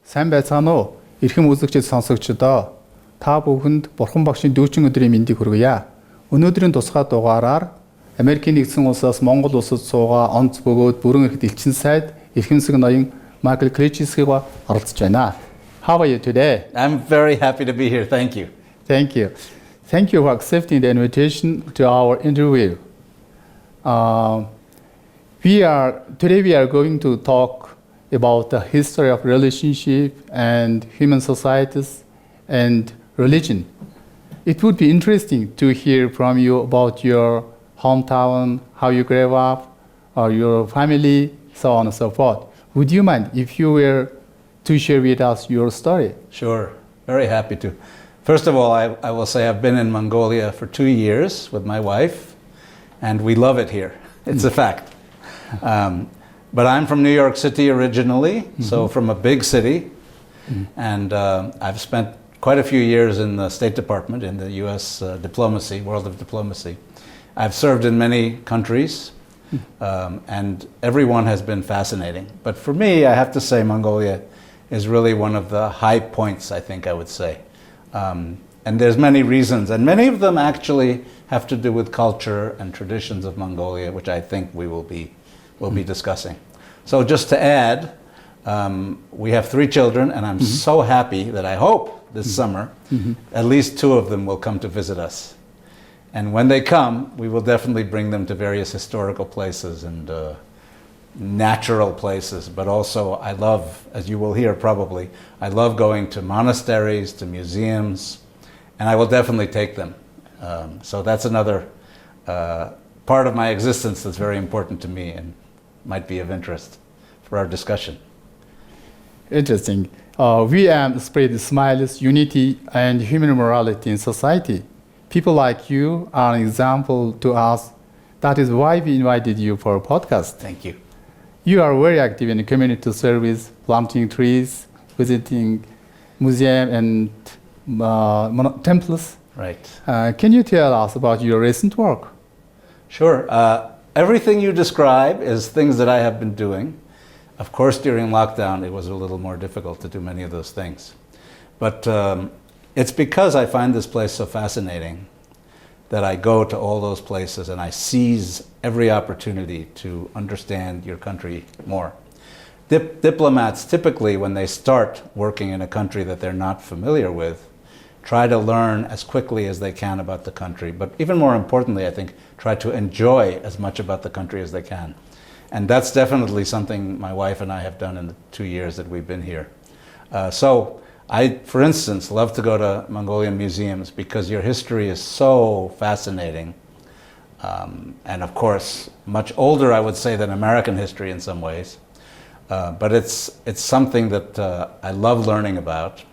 Сайн байцгаана уу? Эрхэм үзэгчид сонсогчдоо та бүхэнд Бурхан багшийн дүүчин өдрийн мэндийг хүргье. Өнөөдрийн тусгай дугаараар Америкийн нэгдсэн улсаас Монгол улсад суугаа онц бөгөөд бүрэн эрхт элчин сайд эрхэмсэг ноён Micheal оролцож байна. How are you today? I'm very happy to be here. Thank you. Thank you. Thank you for accepting the invitation to our interview. Today we are going to talk about the history of relationship and human societies and religion. It would be interesting to hear from you about your hometown, how you grew up, or your family, so on and so forth. Would you mind if you were to share with us your story? Sure, very happy to. First of all, I will say I've been in Mongolia for 2 years with my wife, and we love it here. It's a fact. But I'm from New York City originally, so from a big city, and I've spent quite a few years in the State Department, in the U.S. Diplomacy, world of diplomacy. I've served in many countries, and everyone has been fascinating. But for me, I have to say Mongolia is really one of the high points, I think I would say. And there's many reasons, and many of them actually have to do with culture and traditions of Mongolia, which I think we will be discussing. So just to add, we have 3 children, and I'm so happy that I hope this summer at least 2 of them will come to visit us. And when they come, we will definitely bring them to various historical places and natural places, but also I love, as you will hear probably, I love going to monasteries, to museums, and I will definitely take them. So that's another part of my existence that's very important to me and might be of interest for our discussion. Interesting. We spread smiles, unity, and human morality in society. People like you are an example to us. That is why we invited you for a podcast. Thank you. You are very active in community service, planting trees, visiting museums and temples. Right. Can you tell us about your recent work? Sure. Everything you describe is things that I have been doing. Of course, during lockdown, it was a little more difficult to do many of those things. But it's because I find this place so fascinating that I go to all those places and I seize every opportunity to understand your country more. Diplomats typically, when they start working in a country that they're not familiar with, try to learn as quickly as they can about the country, but even more importantly, I think, try to enjoy as much about the country as they can. And that's definitely something my wife and I have done in the 2 years that we've been here. So I, for instance, love to go to Mongolian museums because your history is so fascinating. And of course, much older, I would say, than American history in some ways. But it's something that I love learning about.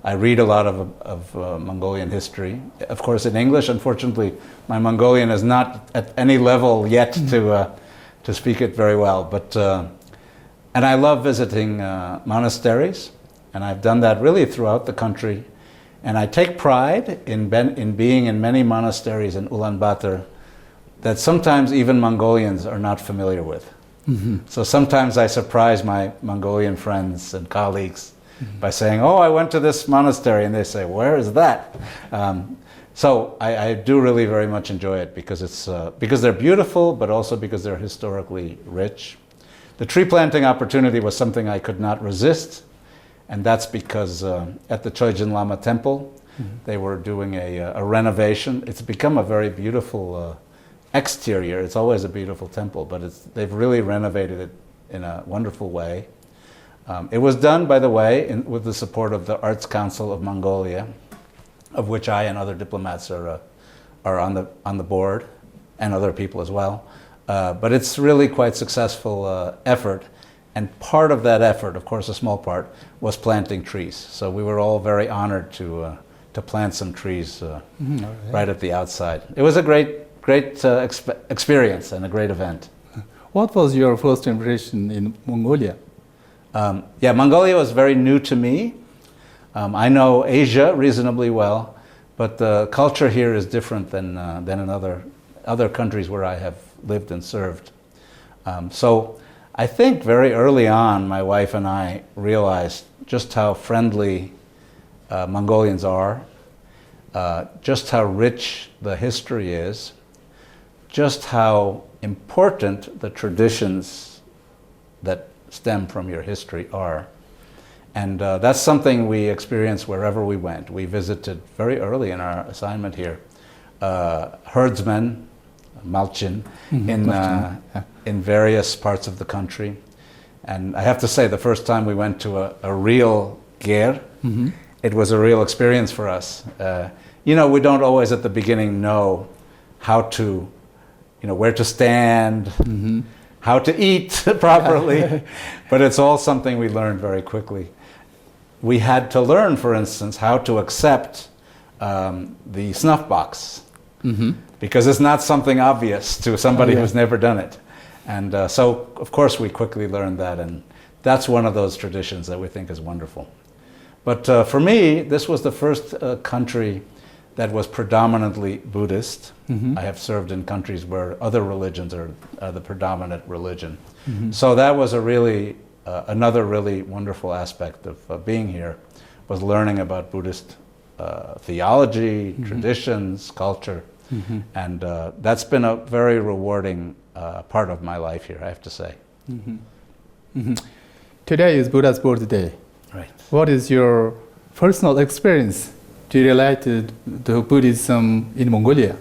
I read a lot of Mongolian history, of course in English. Unfortunately, my Mongolian is not at any level yet to speak it very well. But and I love visiting monasteries, and I've done that really throughout the country. And I take pride in being in many monasteries in Ulaanbaatar that sometimes even Mongolians are not familiar with. So sometimes I surprise my Mongolian friends and colleagues by saying, "Oh, I went to this monastery," and they say, "Where is that?" So I do really very much enjoy it because they're beautiful, but also because they're historically rich. The tree planting opportunity was something I could not resist, and that's because at the Choijin Lama Temple, they were doing a renovation. It's become a very beautiful exterior. It's always a beautiful temple, but they've really renovated it in a wonderful way. It was done, by the way, with the support of the Arts Council of Mongolia, of which I and other diplomats are on the board, and other people as well. But it's really quite successful effort, and part of that effort, of course, a small part, was planting trees. So we were all very honored to plant some trees right at the outside. It was a great experience and a great event. What was your first impression in Mongolia? Mongolia was very new to me. I know Asia reasonably well, but the culture here is different than in other countries where I have lived and served. So I think very early on, my wife and I realized just how friendly Mongolians are, just how rich the history is, just how important the traditions that stem from your history are. And that's something we experienced wherever we went. We visited very early in our assignment here herdsmen, Malchin, in various parts of the country. And I have to say, the first time we went to a real ger, it was a real experience for us. You know, we don't always at the beginning know how to, you know, where to stand, how to eat properly, but it's all something we learned very quickly. We had to learn, for instance, how to accept the snuff box, because it's not something obvious to somebody who's never done it. And so, of course, we quickly learned that, and that's one of those traditions that we think is wonderful. But for me, this was the first country that was predominantly Buddhist. I have served in countries where other religions are the predominant religion. So that was a really, another really wonderful aspect of being here, was learning about Buddhist theology, traditions, culture. And that's been a very rewarding part of my life here, I have to say. Today is Buddha's birthday. Right. What is your personal experience related to Buddhism in Mongolia?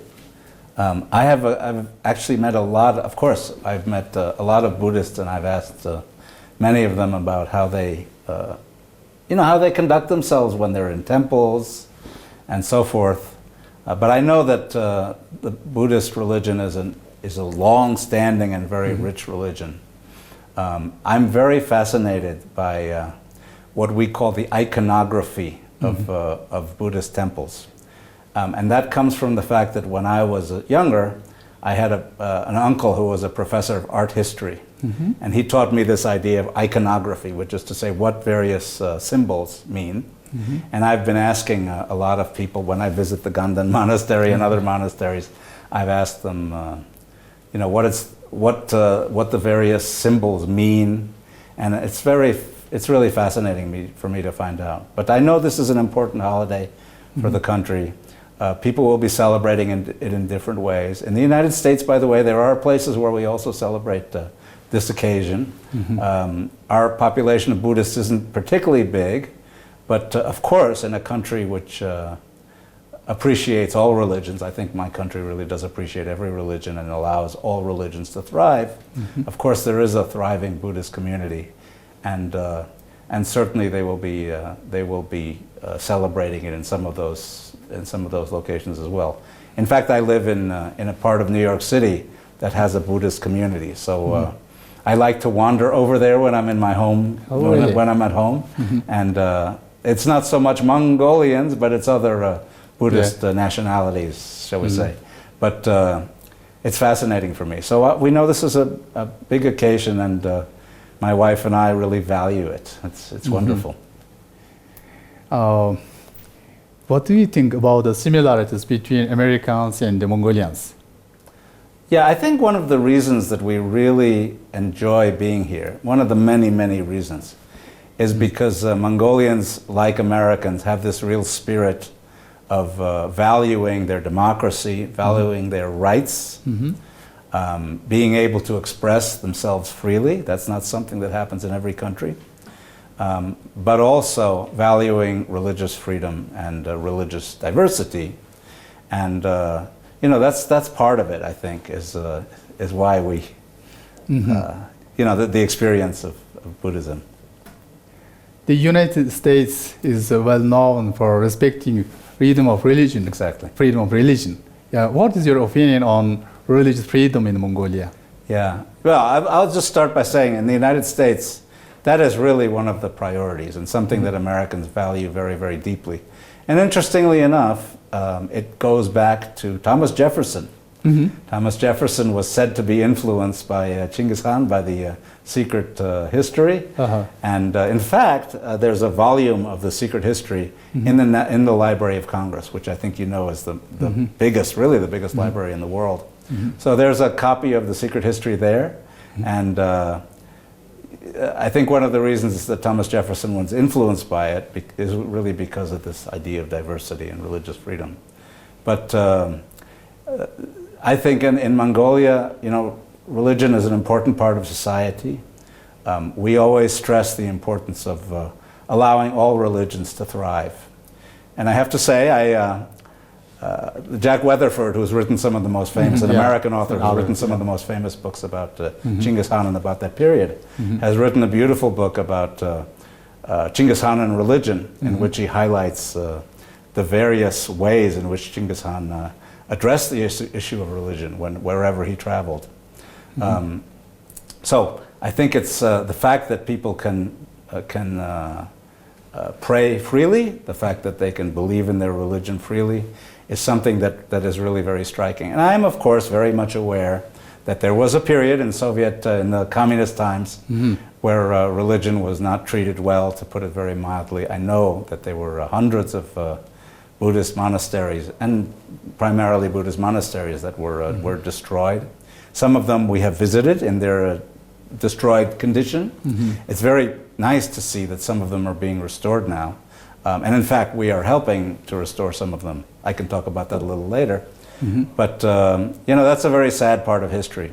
I've actually met a lot, of course, I've met a lot of Buddhists, and I've asked many of them about how they, you know, how they conduct themselves when they're in temples and so forth. But I know that the Buddhist religion is a long-standing and very rich religion. I'm very fascinated by what we call the iconography of Buddhist temples. And that comes from the fact that when I was younger, I had an uncle who was a professor of art history. And he taught me this idea of iconography, which is to say what various symbols mean. And I've been asking a lot of people when I visit the Ganden Monastery and other monasteries, I've asked them, you know, what the various symbols mean. And it's really fascinating for me to find out. But I know this is an important holiday for the country. People will be celebrating it in different ways. In the United States, by the way, there are places where we also celebrate this occasion. Our population of Buddhists isn't particularly big, but of course, in a country which appreciates all religions, I think my country really does appreciate every religion and allows all religions to thrive. Of course, there is a thriving Buddhist community, and certainly they will be celebrating it in some of those locations as well. In fact, I live in a part of New York City that has a Buddhist community, so I like to wander over there when I'm in my home, when I'm at home, and it's not so much Mongolians, but it's other Buddhist nationalities, shall we say. But it's fascinating for me. So we know this is a big occasion, and my wife and I really value it. It's wonderful. What do you think about the similarities between Americans and the Mongolians? Yeah, I think one of the reasons that we really enjoy being here, one of the many, many reasons, is because Mongolians, like Americans, have this real spirit of valuing their democracy, valuing their rights, being able to express themselves freely. That's not something that happens in every country. But also valuing religious freedom and religious diversity. And you know, that's part of it, I think, is why we, you know, the experience of Buddhism. The United States is well known for respecting freedom of religion. Exactly. Freedom of religion. Yeah. What is your opinion on religious freedom in Mongolia? Yeah. Well, I'll just start by saying in the United States, that is really one of the priorities and something that Americans value very, very deeply. And interestingly enough, it goes back to Thomas Jefferson. Thomas Jefferson was said to be influenced by Genghis Khan, by the Secret History. And in fact, there's a volume of the Secret History in the Library of Congress, which I think you know is the biggest, really the biggest library in the world. So there's a copy of the Secret History there. And I think one of the reasons that Thomas Jefferson was influenced by it is really because of this idea of diversity and religious freedom. But I think in Mongolia, you know, religion is an important part of society. We always stress the importance of allowing all religions to thrive. And I have to say, Jack Weatherford, who's written some of the most famous, an American author who's written some of the most famous books about Genghis Khan and about that period, has written a beautiful book about Genghis Khan and religion, in which he highlights the various ways in which Genghis Khan addressed the issue of religion wherever he traveled. So I think it's the fact that people can pray freely, the fact that they can believe in their religion freely, is something that is really very striking. And I am, of course, very much aware that there was a period in in the communist times, where religion was not treated well, to put it very mildly. I know that there were hundreds of Buddhist monasteries, and primarily Buddhist monasteries, that were destroyed. Some of them we have visited in their destroyed condition. It's very nice to see that some of them are being restored now. And in fact, we are helping to restore some of them. I can talk about that a little later. But, you know, that's a very sad part of history.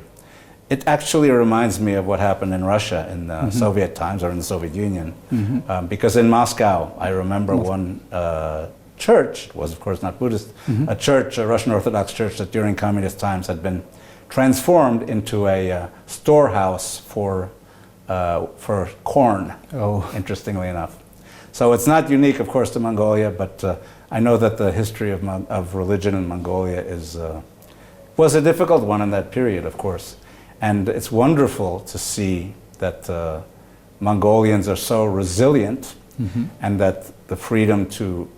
It actually reminds me of what happened in Russia in the Soviet times, or in the Soviet Union. Because in Moscow, I remember one church, it was of course not Buddhist, a church, a Russian Orthodox church that during communist times had been transformed into a storehouse for corn, interestingly enough. So it's not unique, of course, to Mongolia, but I know that the history of religion in Mongolia was a difficult one in that period, of course. And it's wonderful to see that Mongolians are so resilient, and that the freedom to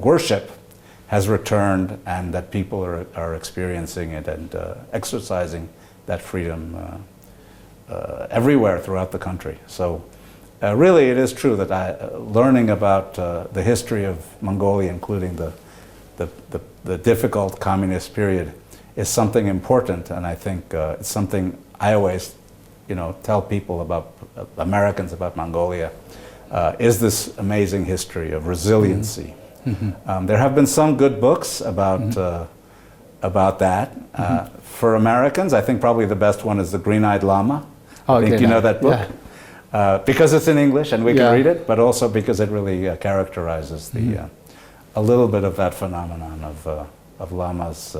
worship has returned, and that people are experiencing it and exercising that freedom everywhere throughout the country. So really it is true that learning about the history of Mongolia, including the difficult communist period, is something important, and I think it's something I always, you know, tell people about, Americans about Mongolia, is this amazing history of resiliency. There have been some good books about that. For Americans, I think probably the best one is The Green-Eyed Llama. I think you know that book. Because it's in English and we can read it, but also because it really characterizes a little bit of that phenomenon of lamas,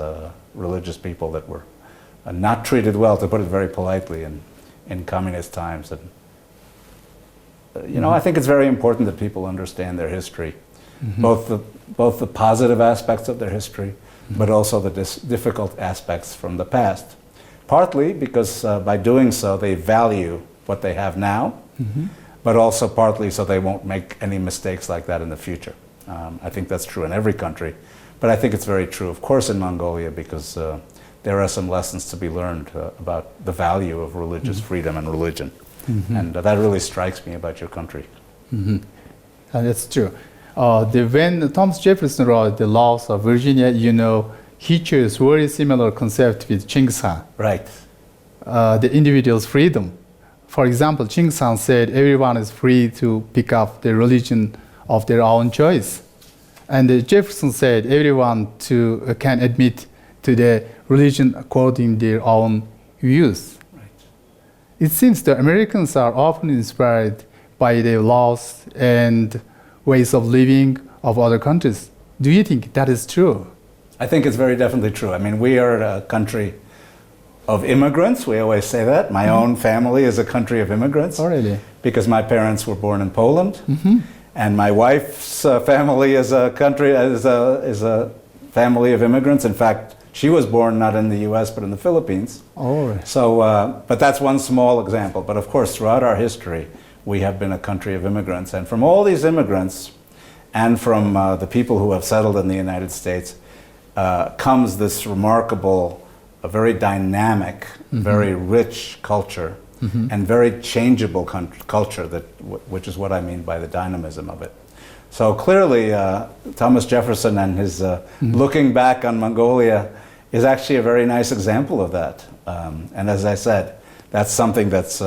religious people that were not treated well, to put it very politely, in communist times. And you know, I think it's very important that people understand their history, both the positive aspects of their history, but also the difficult aspects from the past. Partly because by doing so they value what they have now, but also partly so they won't make any mistakes like that in the future. I think that's true in every country, but I think it's very true, of course, in Mongolia, because there are some lessons to be learned about the value of religious freedom and religion. And that really strikes me about your country. And that's true. When Thomas Jefferson wrote the Laws of Virginia, you know, he chose very similar concept with Genghis Khan. Right. The individual's freedom. For example, Genghis Khan said everyone is free to pick up the religion of their own choice. And Jefferson said everyone can admit to the religion according to their own views. Right. It seems the Americans are often inspired by the laws and ways of living of other countries. Do you think that is true? I think it's very definitely true. I mean, we are a country of immigrants. We always say that. My own family is a country of immigrants. Oh, really? Because my parents were born in Poland, and my wife's family is a family of immigrants. In fact, she was born not in the U.S. but in the Philippines. Oh. So, but that's one small example. But of course, throughout our history, we have been a country of immigrants, and from all these immigrants, and from the people who have settled in the United States, comes this remarkable, a very dynamic, very rich culture, and very changeable culture, which is what I mean by the dynamism of it. So clearly, Thomas Jefferson and his looking back on Mongolia is actually a very nice example of that. And as I said, that's something that's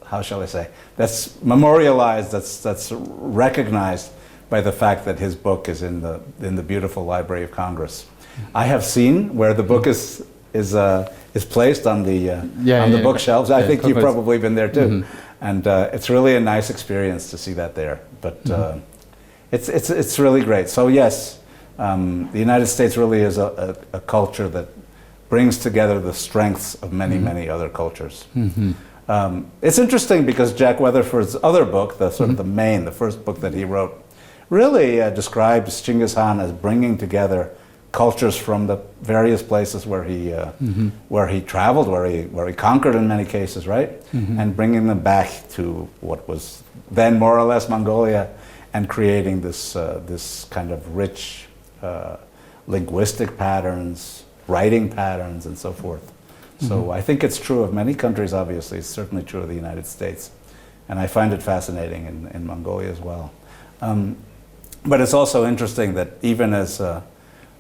how shall I say, that's memorialized, that's recognized by the fact that his book is in the beautiful Library of Congress. I have seen where the book is placed on the bookshelves. I think you've probably been there too, and it's really a nice experience to see that there. But it's really great. So yes, the United States really is a culture that brings together the strengths of many other cultures. It's interesting because Jack Weatherford's other book, the sort of the first book that he wrote, really describes Genghis Khan as bringing together cultures from the various places where he traveled, where he conquered in many cases, right? And bringing them back to what was then more or less Mongolia, and creating this kind of rich linguistic patterns, writing patterns, and so forth. So I think it's true of many countries, obviously. It's certainly true of the United States. And I find it fascinating in Mongolia as well. But it's also interesting that even as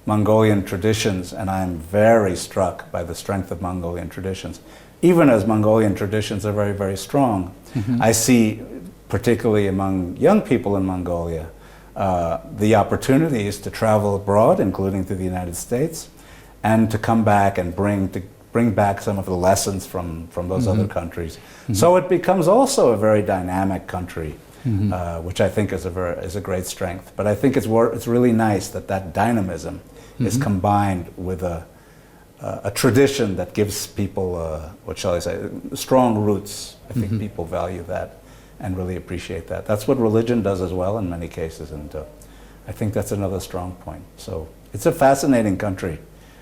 Mongolian traditions, and I'm very struck by the strength of Mongolian traditions, even as Mongolian traditions are very strong, I see, particularly among young people in Mongolia, the opportunities to travel abroad, including to the United States, and to come back and bring back some of the lessons from those other countries. So it becomes also a very dynamic country, which I think is a great strength. But I think it's really nice that dynamism is combined with a tradition that gives people, what shall I say, strong roots. I think people value that and really appreciate that. That's what religion does as well in many cases, and I think that's another strong point. So it's a fascinating country,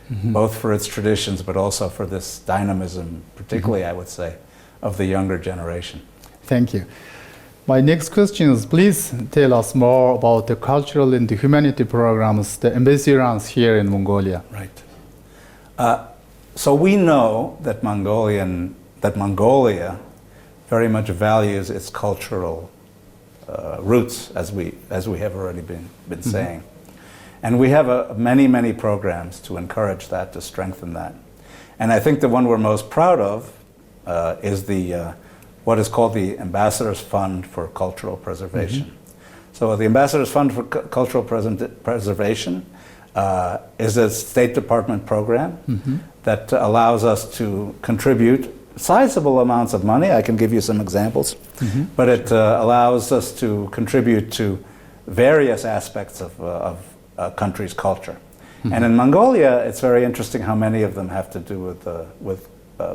both for its traditions, but also for this dynamism, particularly, I would say, of the younger generation. Thank you. My next question is, please tell us more about the cultural and the humanity programs the embassy runs here in Mongolia. Right. So we know that Mongolia very much values its cultural roots, as we have already been saying. And we have many programs to encourage that, to strengthen that. And I think the one we're most proud of is what is called the Ambassadors Fund for Cultural Preservation. So the Ambassadors Fund for Cultural Preservation is a State Department program that allows us to contribute sizable amounts of money. I can give you some examples, but it allows us to contribute to various aspects of a country's culture. And in Mongolia, it's very interesting how many of them have to do with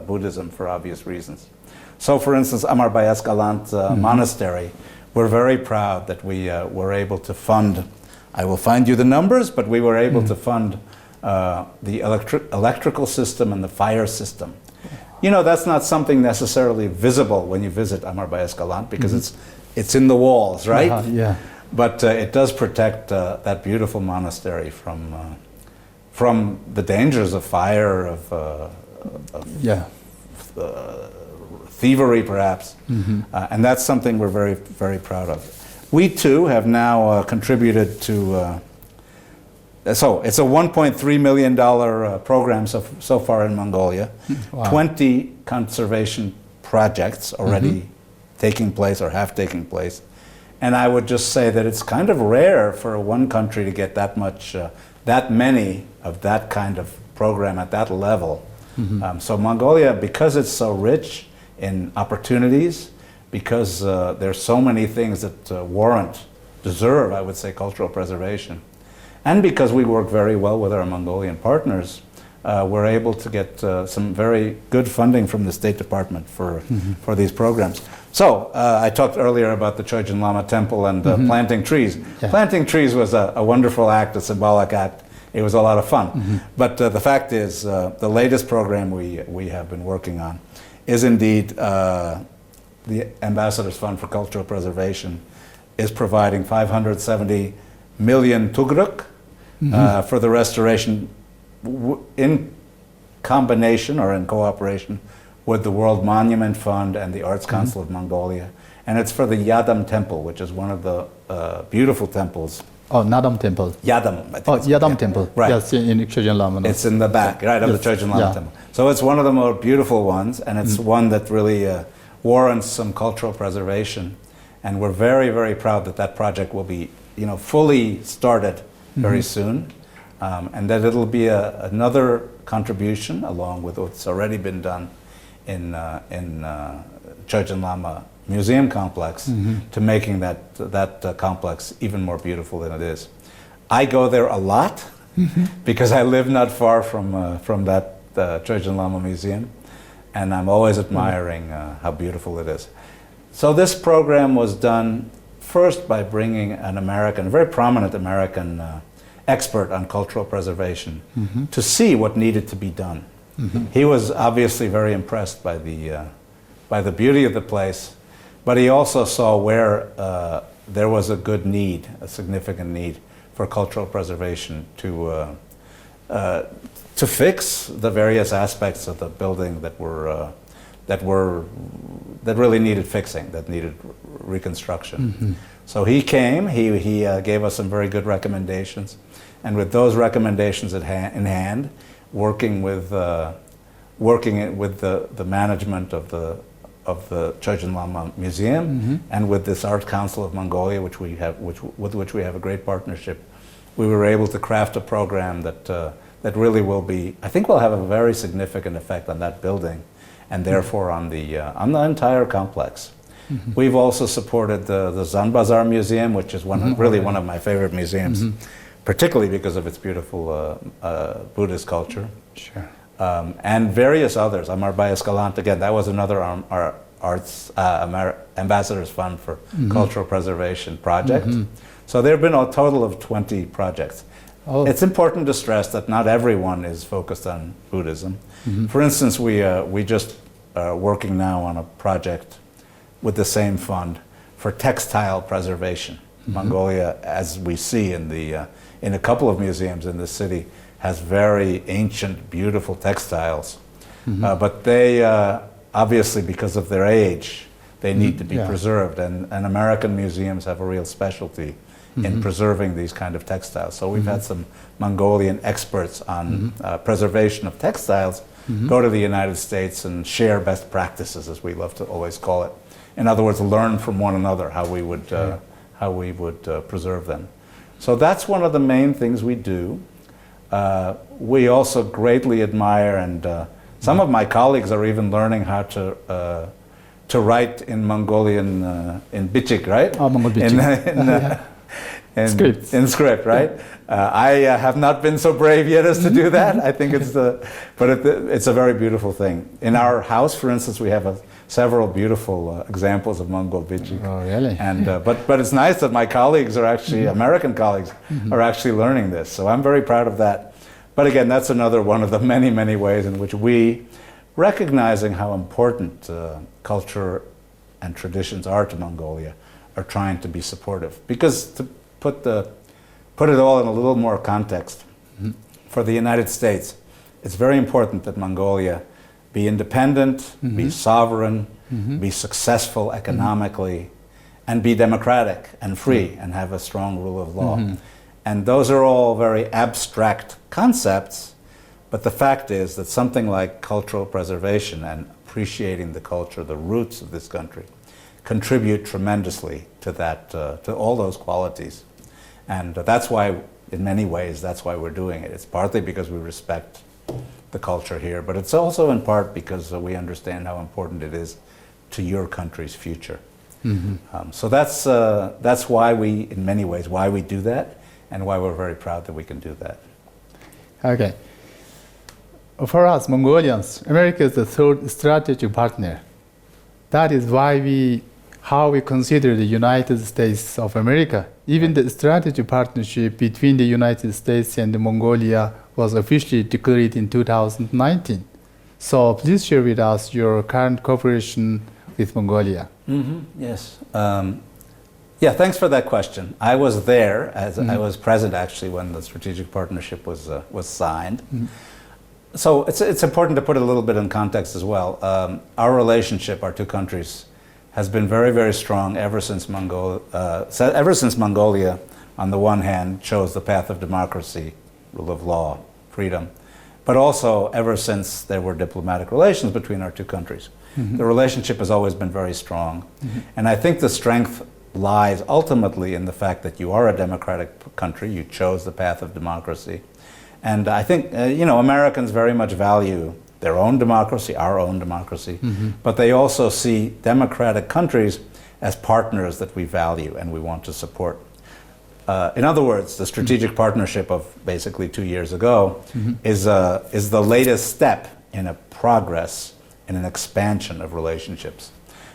Buddhism for obvious reasons. So, for instance, Amarbayas-Galant Monastery, we're very proud that we were able to fund, I will find you the numbers, but we were able to fund the electrical system and the fire system. You know, that's not something necessarily visible when you visit Amarbayas-Galant because it's in the walls, right? But it does protect that beautiful monastery from the dangers of fire, of thievery, perhaps, and that's something we're very proud of. We too have now contributed to. So it's a $1.3 million program so far in Mongolia. 20 conservation projects already taking place or have taken place. And I would just say that it's kind of rare for one country to get that many of that kind of program at that level. So Mongolia, because it's so rich in opportunities, because there's so many things that deserve, I would say, cultural preservation, and because we work very well with our Mongolian partners, we're able to get some very good funding from the State Department for these programs. So I talked earlier about the Chogyam Lama Temple and planting trees. Planting trees was a wonderful act, a symbolic act. It was a lot of fun. But the fact is, the latest program we have been working on is indeed the Ambassadors Fund for Cultural Preservation is providing 570 million tugruk for the restoration in combination or in cooperation with the World Monument Fund and the Arts Council of Mongolia. And it's for the Yadam Temple, which is one of the beautiful temples. Oh, Nadam Temple. Yadam. I think Yadam Temple. Right. Yes, in Chogyam Lama. It's in the back, right, of the Chogyam Lama Temple. So it's one of the more beautiful ones, and it's one that really warrants some cultural preservation. And we're very, very proud that that project will be, fully started very soon. And that it'll be another contribution, along with what's already been done in Chögyam Lama Museum Complex, to making that complex even more beautiful than it is. I go there a lot because I live not far from that Chögyam Lama Museum, and I'm always admiring how beautiful it is. So this program was done first by bringing an American, very prominent American expert on cultural preservation to see what needed to be done. He was obviously very impressed by the beauty of the place, but he also saw where there was a good need, a significant need for cultural preservation to fix the various aspects of the building that really needed fixing, that needed reconstruction. So he came. He gave us some very good recommendations, and with those recommendations in hand, working with the management of the Chögyam Lama Museum and with this Art Council of Mongolia, with which we have a great partnership, we were able to craft a program that really will be, I think, will have a very significant effect on that building, and therefore on the entire complex. We've also supported the Zanbazar Museum, which is really one of my favorite museums, particularly because of its beautiful Buddhist culture. Sure. And various others. Amar Escalante, again, that was another Arts Ambassadors Fund for Cultural Preservation project. So there have been a total of 20 projects. Oh. It's important to stress that not everyone is focused on Buddhism. For instance, we just are working now on a project with the same fund for textile preservation. Mongolia, as we see in a couple of museums in the city, has very ancient, beautiful textiles, but they obviously, because of their age, they need to be preserved, and American museums have a real specialty in preserving these kind of textiles. So we've had some Mongolian experts on preservation of textiles go to the United States and share best practices, as we love to always call it. In other words, learn from one another how we would preserve them. So that's one of the main things we do. We also greatly admire, and some of my colleagues are even learning how to write in Mongolian, in Bichik, right? Oh, Mongol Bichik. In script, right? I have not been so brave yet as to do that. I think it's a very beautiful thing. In our house, for instance, we have several beautiful examples of Mongol Bichik. Oh, really? And but it's nice that my colleagues are actually American colleagues are actually learning this. So I'm very proud of that. But again, that's another one of the many, many ways in which we, recognizing how important culture and traditions are to Mongolia, are trying to be supportive. Because to put it all in a little more context, for the United States, it's very important that Mongolia be independent, be sovereign, be successful economically, and be democratic and free and have a strong rule of law. And those are all very abstract concepts, but the fact is that something like cultural preservation and appreciating the culture, the roots of this country, contribute tremendously to that, to all those qualities. And that's why, in many ways, that's why we're doing it. It's partly because we respect the culture here, but it's also in part because we understand how important it is to your country's future. So that's why we, in many ways, why we do that, and why we're very proud that we can do that. Okay. For us, Mongolians, America is the third strategic partner. That is why how we consider the United States of America. Even the strategic partnership between the United States and Mongolia was officially declared in 2019. So please share with us your current cooperation with Mongolia. Yes. Yeah, thanks for that question. I was there, I was present actually when the strategic partnership was signed. So it's important to put it a little bit in context as well. Our relationship, our two countries, has been very, very strong ever since Mongolia, on the one hand, chose the path of democracy, rule of law, freedom, but also ever since there were diplomatic relations between our two countries. The relationship has always been very strong. And I think the strength lies ultimately in the fact that you are a democratic country, you chose the path of democracy. And I think, Americans very much value their own democracy, our own democracy, but they also see democratic countries as partners that we value and we want to support. In other words, the strategic partnership of basically 2 years ago is the latest step in a progress, in an expansion of relationships.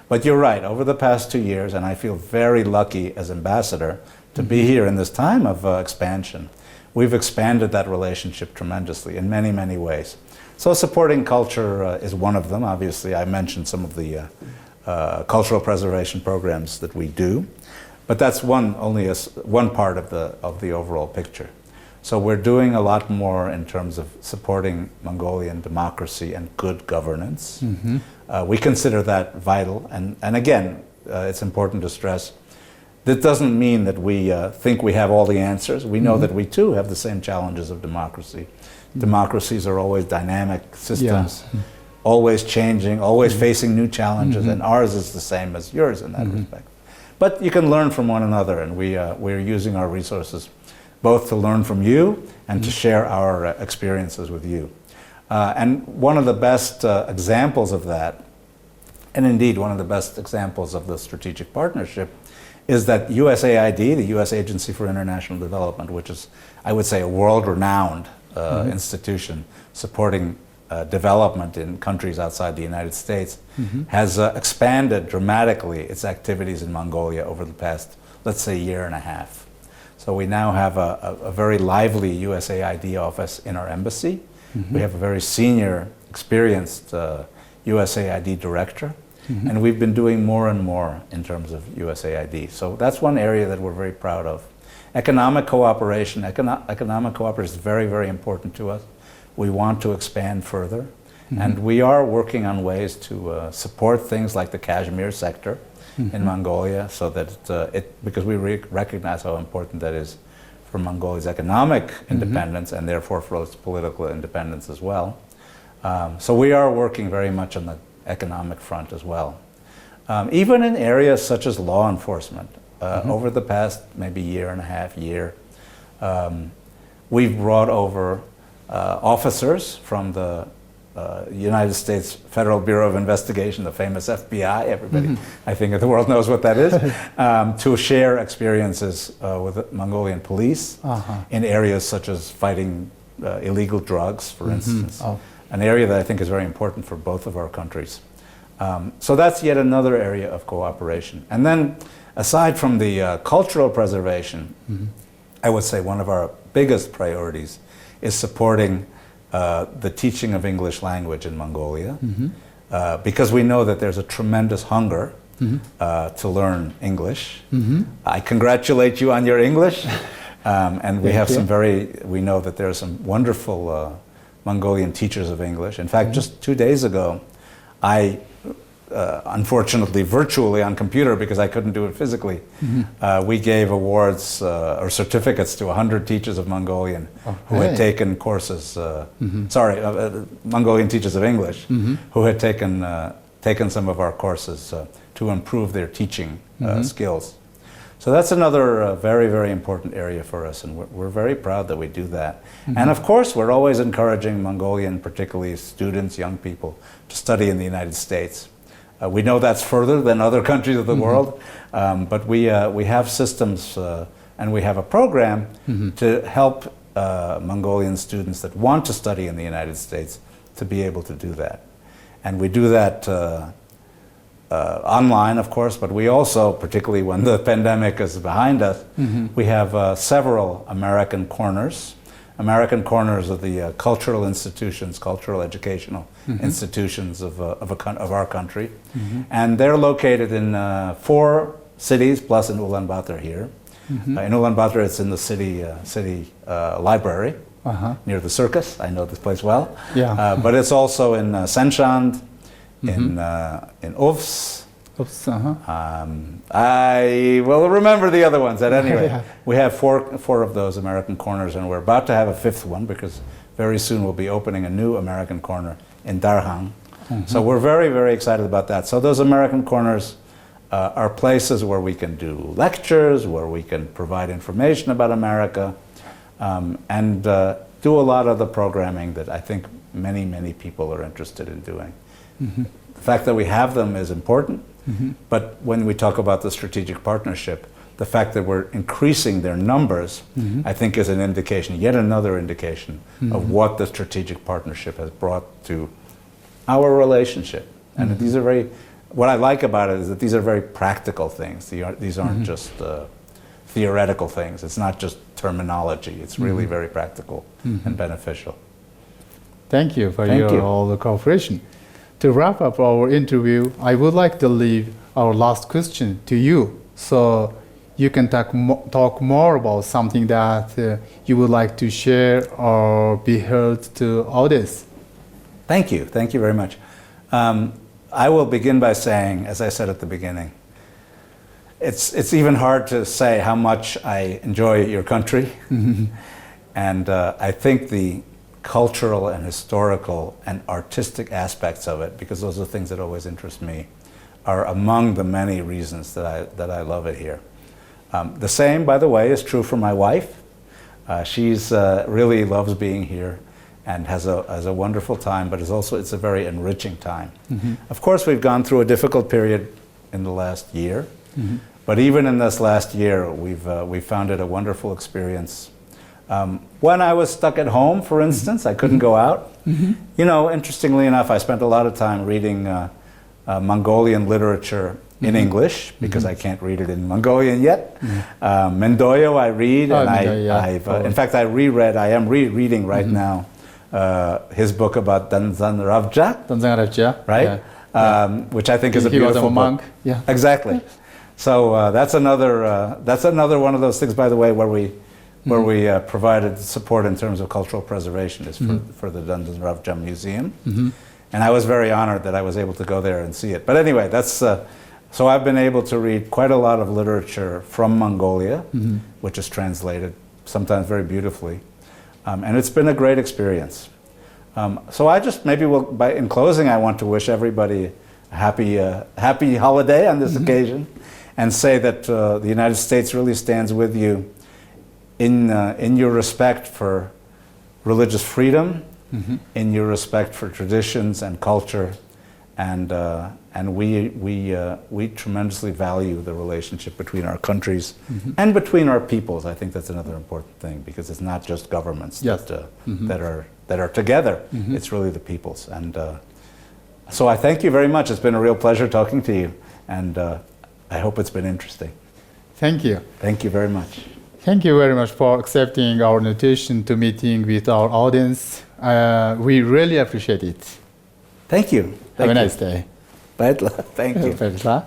But you're right, over the past 2 years, and I feel very lucky as ambassador to be here in this time of expansion, we've expanded that relationship tremendously in many, many ways. So supporting culture is one of them. Obviously, I mentioned some of the cultural preservation programs that we do, but that's only one part of the overall picture. So we're doing a lot more in terms of supporting Mongolian democracy and good governance. We consider that vital, and again, it's important to stress, that doesn't mean that we think we have all the answers. We know that we too have the same challenges of democracy. Democracies are always dynamic systems, always changing, always facing new challenges, and ours is the same as yours in that respect. But you can learn from one another, and we're using our resources both to learn from you and to share our experiences with you. And one of the best examples of that, and indeed one of the best examples of the strategic partnership, is that USAID, the U.S. Agency for International Development, which is, I would say, a world-renowned institution supporting development in countries outside the United States, has expanded dramatically its activities in Mongolia over the past, let's say, year and a half. So we now have a very lively USAID office in our embassy. We have a very senior, experienced USAID director, and we've been doing more and more in terms of USAID. So that's one area that we're very proud of. Economic cooperation. Economic cooperation is very, very important to us. We want to expand further, and we are working on ways to support things like the Kashmir sector in Mongolia, so that because we recognize how important that is for Mongolia's economic independence and therefore for its political independence as well. So we are working very much on the economic front as well. Even in areas such as law enforcement, over the past maybe year and a half, we've brought over officers from the United States Federal Bureau of Investigation, the famous FBI, everybody I think the world knows what that is, to share experiences with Mongolian police in areas such as fighting illegal drugs, for instance, an area that I think is very important for both of our countries. So that's yet another area of cooperation. And then aside from the cultural preservation, I would say one of our biggest priorities is supporting the teaching of English language in Mongolia, because we know that there's a tremendous hunger to learn English. I congratulate you on your English, and we have we know that there are some wonderful Mongolian teachers of English. In fact, just 2 days ago, I unfortunately virtually on computer, because I couldn't do it physically, we gave awards or certificates to 100 teachers of Mongolian who had taken courses, Mongolian teachers of English who had taken some of our courses to improve their teaching skills. So that's another very, very important area for us, and we're very proud that we do that. And of course, we're always encouraging Mongolian, particularly students, young people, to study in the United States. We know that's further than other countries of the world, but we have systems and we have a program to help Mongolian students that want to study in the United States to be able to do that. And we do that online, of course, but we also, particularly when the pandemic is behind us, we have several American corners of the cultural institutions, cultural educational institutions of our country. And they're located in 4 cities, plus in Ulaanbaatar here. In Ulaanbaatar, it's in the city library, near the circus. I know this place well. But it's also in Senshand, in Ufs. I will remember the other ones at any rate. We have four of those American corners, and we're about to have a 5th one because very soon we'll be opening a new American corner in Darhang. So we're very, very excited about that. So those American corners are places where we can do lectures, where we can provide information about America, and do a lot of the programming that I think many, many people are interested in doing. The fact that we have them is important, but when we talk about the strategic partnership, the fact that we're increasing their numbers, I think is an indication, yet another indication of what the strategic partnership has brought to our relationship. And these are very, what I like about it is that these are very practical things. These aren't just theoretical things. It's not just terminology. It's really very practical and beneficial. Thank you for all the cooperation. To wrap up our interview, I would like to leave our last question to you, so you can talk more about something that you would like to share or be heard to audience. Thank you very much. I will begin by saying, as I said at the beginning, it's even hard to say how much I enjoy your country, and I think the cultural and historical and artistic aspects of it, because those are things that always interest me, are among the many reasons that I love it here. The same, by the way, is true for my wife. She's really loves being here and has a wonderful time, but it's a very enriching time. Of course, we've gone through a difficult period in the last year, but even in this last year, we've found it a wonderful experience. When I was stuck at home, for instance, I couldn't go out. You know, interestingly enough, I spent a lot of time reading Mongolian literature in English, because I can't read it in Mongolian yet. Mendoyo I read, and in fact I am rereading right now his book about Danzan Ravja, right? Which I think is a beautiful book. Monk. Yeah. Exactly. So that's another one of those things, by the way, where we provided support in terms of cultural preservation is for the Danzan Ravja Museum. And I was very honored that I was able to go there and see it. But anyway, so I've been able to read quite a lot of literature from Mongolia, which is translated sometimes very beautifully. And it's been a great experience. So I just in closing, I want to wish everybody a happy holiday on this occasion, and say that the United States really stands with you in your respect for religious freedom, in your respect for traditions and culture, and we tremendously value the relationship between our countries and between our peoples. I think that's another important thing, because it's not just governments that are together. It's really the peoples. And so I thank you very much. It's been a real pleasure talking to you, and I hope it's been interesting. Thank you. Thank you very much. Thank you very much for accepting our invitation to meeting with our audience. We really appreciate it. Thank you. Have a nice day. Thank you. Баярлалаа.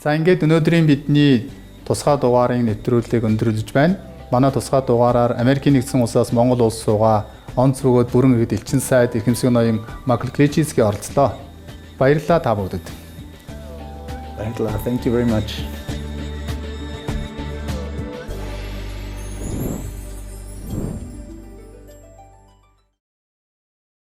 За ингээд өнөөдрийн бидний тусгай дугаарын нэвтрүүлгийг өндөрлөж байна. Манай тусгай дугаараар Америкийн нэгдсэн улсаас Монгол улс суугаа онц бөгөөд бүрэн иргэд элчин сайд эрхэмсэг ноён Micheal оролцлоо. Баярлалаа та бүгдэд. Thank you very much.